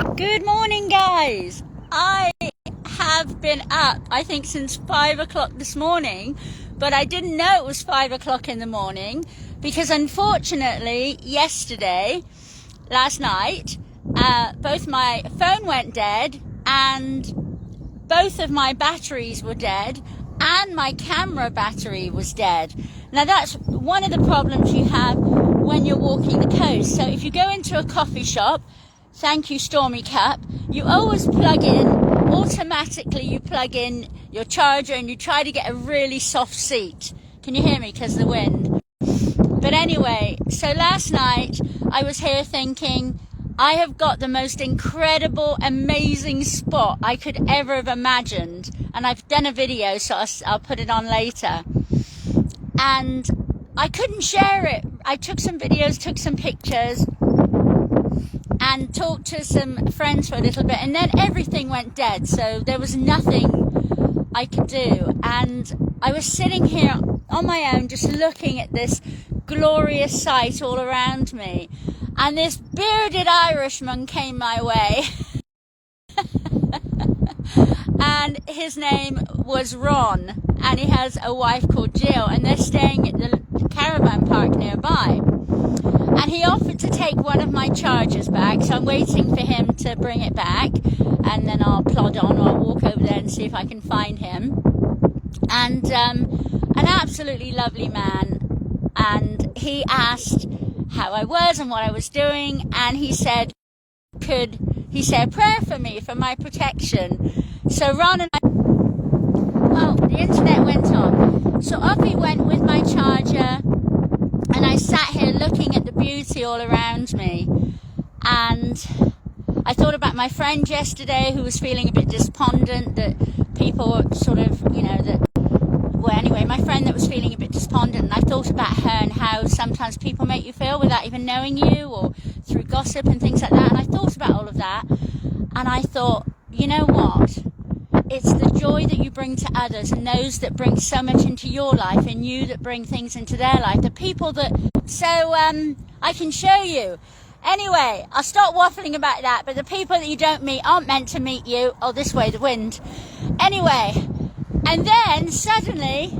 Good morning, guys. I have been up, I think, since 5 o'clock this morning, but I didn't know it was 5 o'clock in the morning because unfortunately last night, both my phone went dead and both of my batteries were dead and my camera battery was dead. Now that's one of the problems you have when you're walking the coast. So if you go into a coffee shop, thank you Stormy Cup, you always automatically you plug in your charger and you try to get a really soft seat. Can you hear me because of the wind? But anyway, so last night I was here thinking, I have got the most incredible, amazing spot I could ever have imagined. And I've done a video, so I'll put it on later. And I couldn't share it. I took some videos, took some pictures, and talked to some friends for a little bit. And then everything went dead. So there was nothing I could do. And I was sitting here on my own, just looking at this glorious sight all around me. And this bearded Irishman came my way. And his name was Ron. And he has a wife called Jill. And they're staying at the caravan park nearby. And he offered to take one of my chargers back. So I'm waiting for him to bring it back. And then I'll plod on, or I'll walk over there and see if I can find him. And an absolutely lovely man. And he asked how I was and what I was doing, and he said, could he say a prayer for me, for my protection? So Ron and I, oh, the internet went off. So off he went with my charger, and I sat here looking at the beauty all around me. And I thought about my friend yesterday who was feeling a bit despondent that people were sort of, well, anyway, my friend that was feeling a bit despondent, and I thought about her and how sometimes people make you feel without even knowing you, or through gossip and things like that. And I thought about all of that, and I thought, you know what? It's the joy that you bring to others, and those that bring so much into your life, and you that bring things into their life. The people that, I can show you. Anyway, I'll stop waffling about that, but the people that you don't meet aren't meant to meet you. Oh, this way, the wind. Anyway. And then suddenly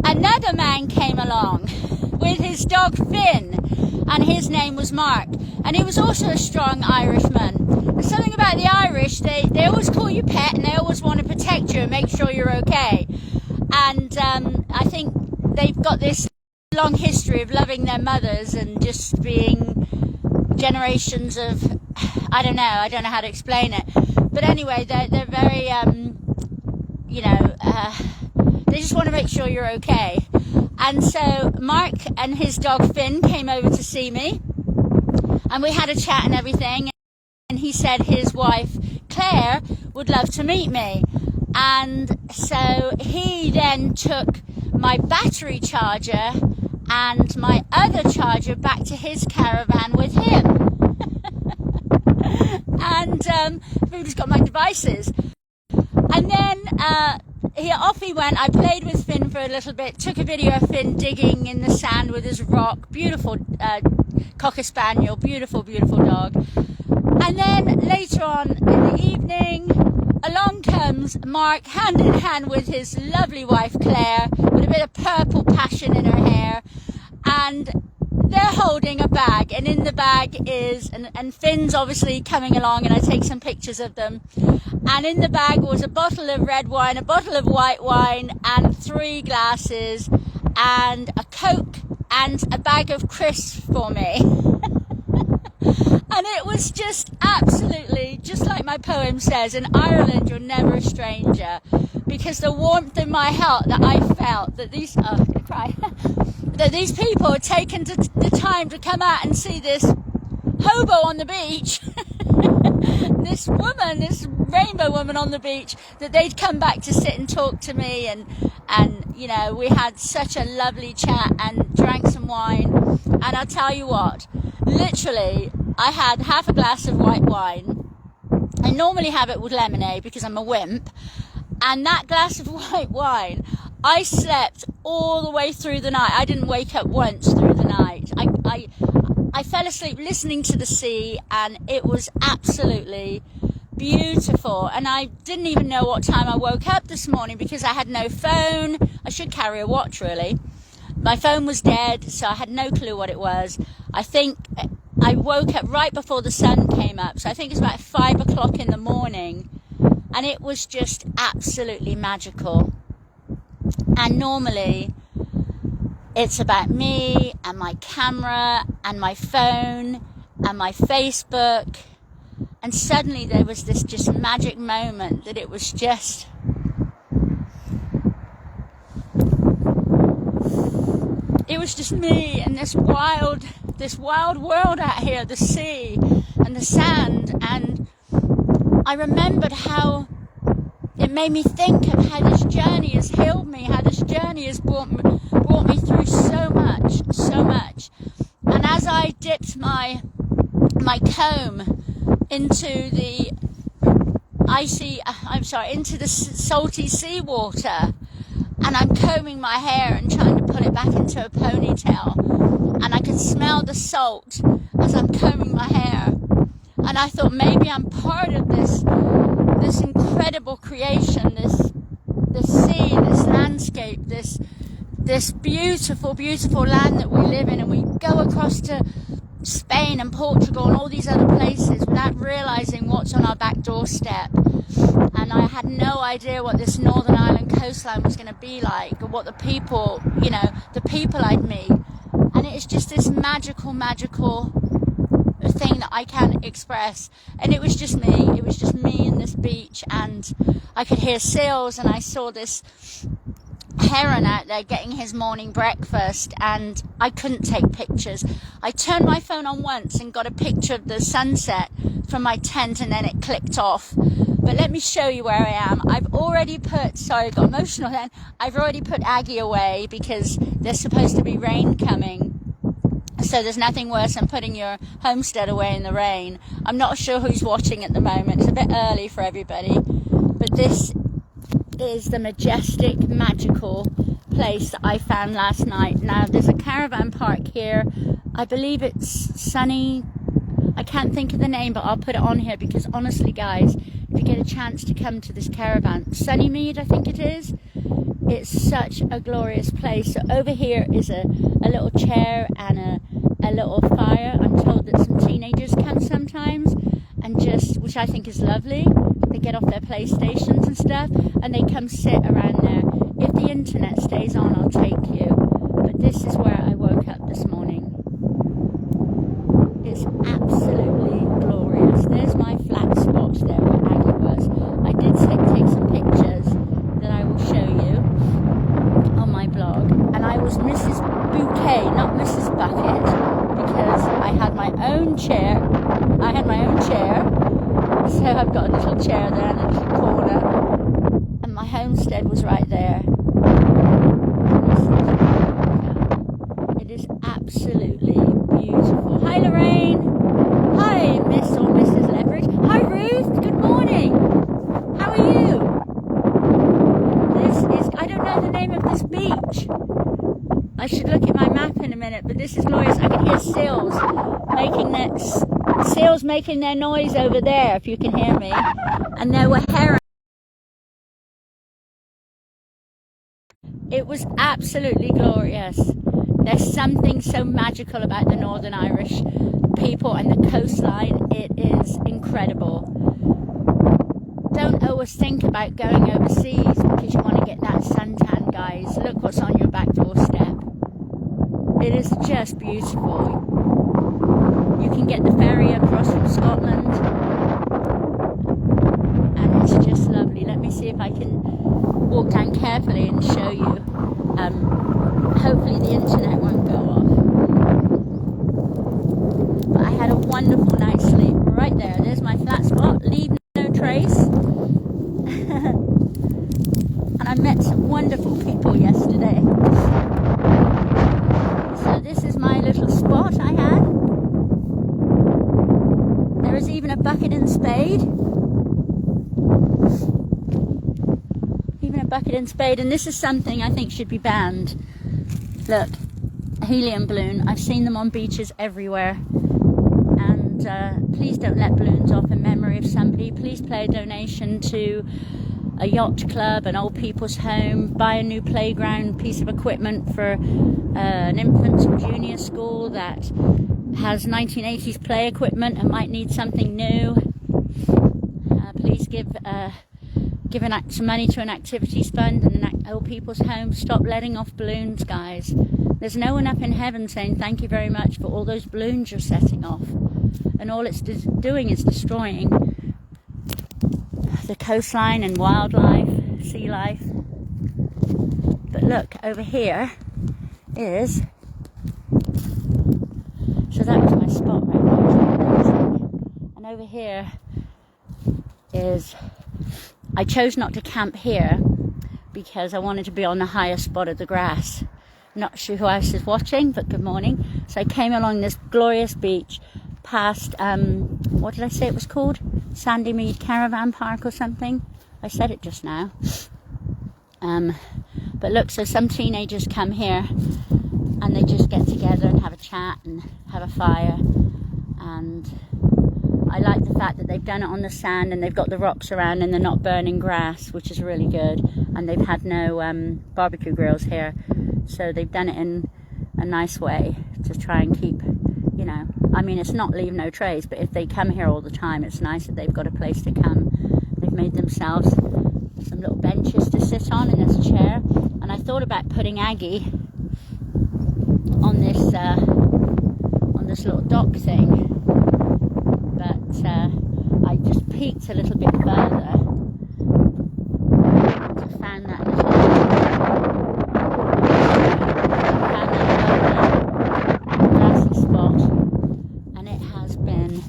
another man came along with his dog Finn, and his name was Mark, and he was also a strong Irishman. There's something about the Irish, they always call you pet, and they always want to protect you and make sure you're okay. And I think they've got this long history of loving their mothers and just being generations of, I don't know how to explain it. But anyway, they're very they just want to make sure you're okay. And so Mark and his dog Finn came over to see me, and we had a chat and everything, and he said his wife Claire would love to meet me. And so he then took my battery charger and my other charger back to his caravan with him. And we've just got my devices. And then off he went. I played with Finn for a little bit, took a video of Finn digging in the sand with his rock. Beautiful Cocker Spaniel, beautiful, beautiful dog. And then later on in the evening, along comes Mark, hand in hand with his lovely wife Claire, with a bit of purple passion in her hair. And they're holding a bag, and in the bag is, and Finn's obviously coming along, and I take some pictures of them. And in the bag was a bottle of red wine, a bottle of white wine, and 3 glasses, and a Coke, and a bag of crisps for me. And it was just absolutely, just like my poem says, in Ireland you're never a stranger. Because the warmth in my heart that I felt, that these, I'm going to cry, that these people had taken the time to come out and see this hobo on the beach, this woman, this rainbow woman on the beach, that they'd come back to sit and talk to me, and we had such a lovely chat and drank some wine. And I'll tell you what, literally, I had half a glass of white wine. I normally have it with lemonade because I'm a wimp. And that glass of white wine, I slept all the way through the night. I didn't wake up once through the night. I fell asleep listening to the sea, and it was absolutely beautiful. And I didn't even know what time I woke up this morning because I had no phone. I should carry a watch, really. My phone was dead, so I had no clue what it was. I think I woke up right before the sun came up, so I think it's about 5 o'clock in the morning, and it was just absolutely magical. And normally it's about me and my camera and my phone and my Facebook, and suddenly there was this just magic moment that it was just me and this wild world out here, the sea and the sand. And I remembered how it made me think of how this journey has healed me, how this journey has brought me through so much. And as I dipped my comb into the into the salty seawater, and I'm combing my hair and trying to put it back into a ponytail, and I can smell the salt as I'm combing my hair, and I thought maybe I'm part of this incredible creation, this sea, this landscape, this beautiful land that we live in. And we go across to Spain and Portugal and all these other places without realizing what's on our back doorstep. And I had no idea what this Northern Ireland coastline was going to be like, or what the people I'd meet. And it's just this magical thing that I can't express. And it was just me and this beach, and I could hear seals, and I saw this heron out there getting his morning breakfast, and I couldn't take pictures. I turned my phone on once and got a picture of the sunset from my tent, and then it clicked off. But let me show you where I am. I've already put, sorry, I got emotional then. I've already put Aggie away because there's supposed to be rain coming. So there's nothing worse than putting your homestead away in the rain. I'm not sure who's watching at the moment. It's a bit early for everybody. But this is the majestic, magical place that I found last night. Now, there's a caravan park here. I believe it's Sunny. I can't think of the name, but I'll put it on here because honestly, guys, if you get a chance to come to this caravan, Sunnymead, I think it is. It's such a glorious place. So over here is a little chair and a little fire. I'm told that some teenagers come sometimes, and which I think is lovely. They get off their PlayStations and stuff, and they come sit around there. If the internet stays on, I'll take you. But this is where I woke up this morning. It's absolutely glorious. There's my flat spot there where Aggie was. I did take some pictures that I will show you on my blog. And I was Mrs. Bouquet, not Mrs. Bucket, because I had my own chair. So I've got a little chair there in a little corner. And my homestead was right there. It is absolutely beautiful. Hi, Lorraine. Hi, Miss or Mrs. Leverage. Hi, Ruth. Good morning. How are you? I don't know the name of this beach. I should look at my map in a minute, but this is glorious. I can hear seals making their noise over there, if you can hear me. And there were herons. It was absolutely glorious. There's something so magical about the Northern Irish people and the coastline. It is incredible. Don't always think about going overseas because you want to get that suntan, guys. Look what's on your back doorstep. It is just beautiful. You can get the ferry across from Scotland, and it's just lovely. Let me see if I can walk down carefully and show you. Hopefully the internet won't go off. But I had a wonderful night's sleep right there. There's my flat spot. Leave no trace. And I met some wonderful people yesterday. So this is my little spot I had. There is even a bucket and spade. And this is something I think should be banned. Look, helium balloon. I've seen them on beaches everywhere. And please don't let balloons off in memory of somebody. Please pay a donation to a yacht club, an old people's home, buy a new playground piece of equipment for an infants or junior school that has 1980s play equipment and might need something new. Please give some money to an activities fund and an old people's home. Stop letting off balloons, guys. There's no one up in heaven saying thank you very much for all those balloons you're setting off. And all it's doing is destroying the coastline and wildlife, sea life. But look, over here is... So that was my spot right there. And over here is... I chose not to camp here because I wanted to be on the highest spot of the grass. Not sure who else is watching, but good morning. So I came along this glorious beach past, what did I say it was called? Sandy Mead Caravan Park or something. I said it just now. But look, so some teenagers come here and they just get together and have a chat and have a fire. And I like the fact that they've done it on the sand and they've got the rocks around and they're not burning grass, which is really good. And they've had no barbecue grills here. So they've done it in a nice way to try and keep, you know, I mean, it's not leave no trace, but if they come here all the time, it's nice that they've got a place to come. They've made themselves some little benches to sit on, and there's a chair. And I thought about putting Aggie on this little dock thing, but I just peeked a little bit further to find that grassy spot, and it has been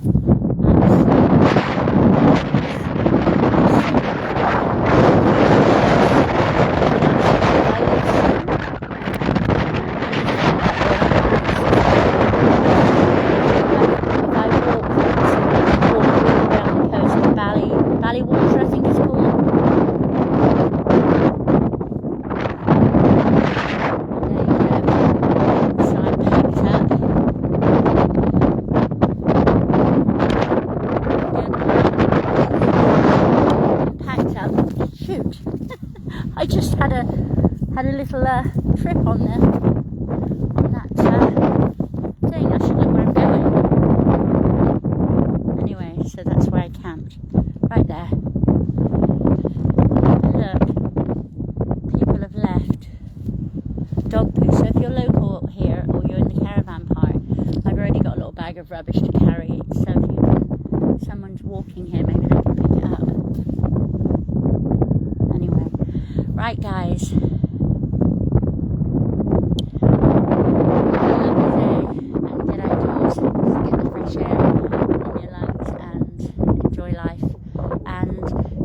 I just had a little trip on that thing. I should know where I'm going. Anyway, so that's where I camped, right there. Look, people have left dog poo. So if you're local here or you're in the caravan park, I've already got a little bag of rubbish to carry. So if someone's walking here, maybe they can pick it up. Anyway. Right, guys. Have a lovely day and get outdoors, get the fresh air in your lungs and enjoy life. And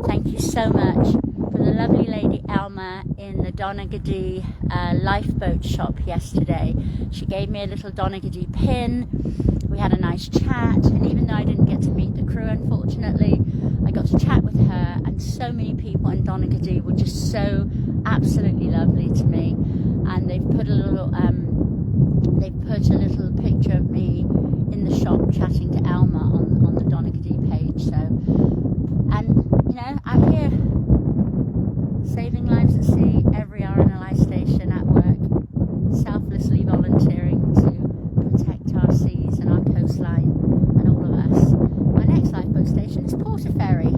thank you so much for the lovely lady Elma in the Donaghadee lifeboat shop yesterday. She gave me a little Donaghadee pin. We had a nice chat, and even though I didn't get to meet the crew, unfortunately, I got to chat with her, and so many people in Donaghadee were just so absolutely lovely to me. And they've put a little picture of me in the shop chatting to Alma on the Donaghadee page. So, and you know, I'm here saving lives at sea, every hour in a life station, at work, selflessly volunteering to protect our seas and our coastline and all of us. My next lifeboat station is Portaferry.